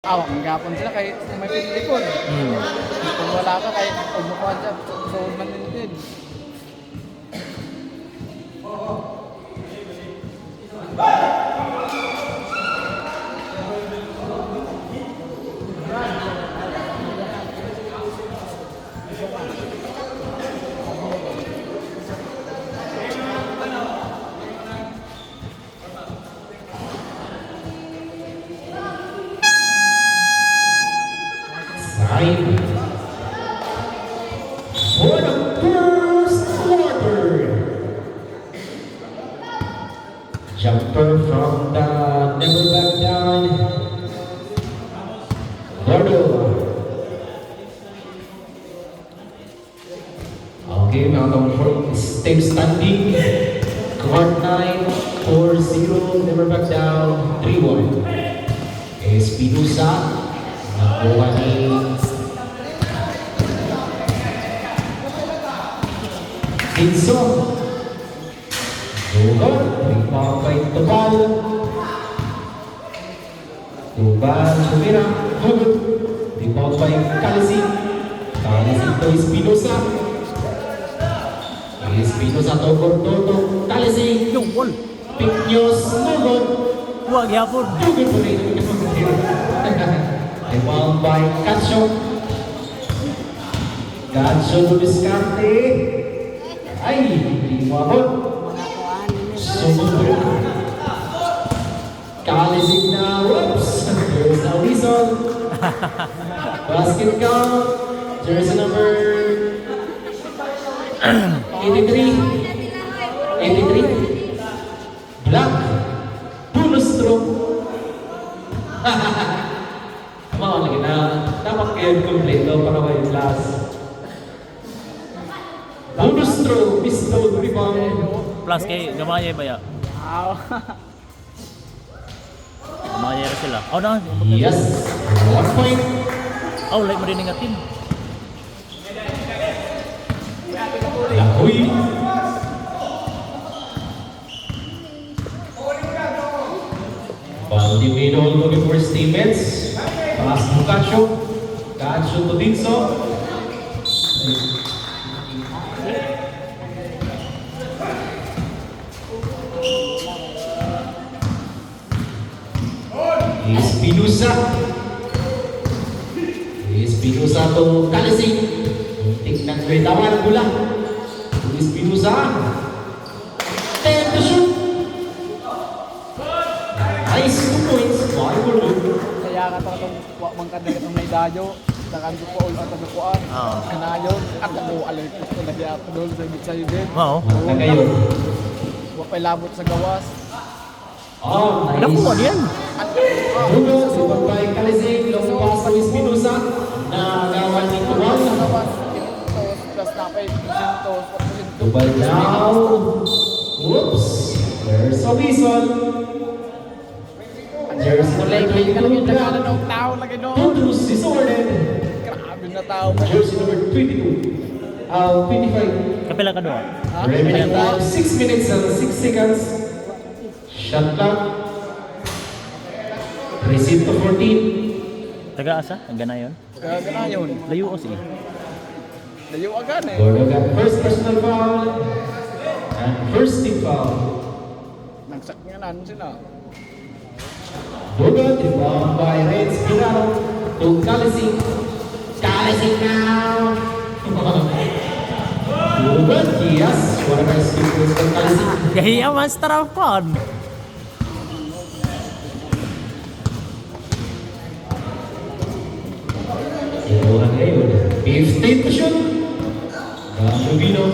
Maghapon sila kahit may pinlipon. Kung wala ka kahit umukuhan siya, suod man din. For the first quarter, jumper from the never back down, Gordo. Okay, mga kamfor, stay standing, court 9, 4-0, never back down, 3-1. Espinosa, nakuha ni Tinso. Dugod, rebound by Tubal. Tubal, sumira. Dugod, rebound by Kalising. Kalising to Espinosa. Espinosa to Gordoto. Kalising. Yung ball. Pinyos, Dugod. Huwag yapon. Dugod po rin. Rebound by Cacho. Cacho to Discarte. Ay, hindi mo abot. Sumunod. Kalisig na, whoops! There's a whistle. Basket count. Jersey number 83. 83. Black. Bonus stroke. Mga lagi na. Dapat kayo kompleto para may last. Bonus throw, missed rebound. Plus kay gamaya ba ya? Gamaya ra sila. Oh na. Yes, 1 point. Oh, like mo din ingatin. Lahoy. Ball Divino looking for teammates. Pass to Cacho. Cacho to Dinso. Espinosa. Espinosa to Kalising. Muntik ng kritawan bola. Espinosa. 10 to shoot. Nice 2 points. Kaya ka itong mangkanda itong may dayo. Nakanto po ulit at nakuhaan. Kanayon. At ako alay ko na siya doon sa ibig sa'yo din. Oo. Nagayon. Huwag pa'y labot sa gawas. Oh, nice. Nakuha yan. Bruno, sibon by Kalising. Long pass to Espinosa. Nagawan ni Tubal. Sa gawas, pinintos, plus napay, pinintos, Tubal now. Whoops. There's a whistle. Jersey number Malay, ka lang yung 22. dagalan ng tao lagi doon. Tudrus disordered. Grabe na tao. Jersey number 22. 25. Kapila ka doon. Remaining time 6 minutes and 6 seconds. Shot clock. Receive to 14. Taga asa? Ang gana yun. Kaya ganayon. Layo o sige. Layo agad eh. Gordo got first personal foul and first team foul. Nagsakyanan sila. Gordo rebound by Reds Piraro to Kalising. Kalising now. Gordo, yes. What a nice skill goes from Kalising. Gahiya master of fun. Orang ngayon, 15 to shoot. Van Rubino.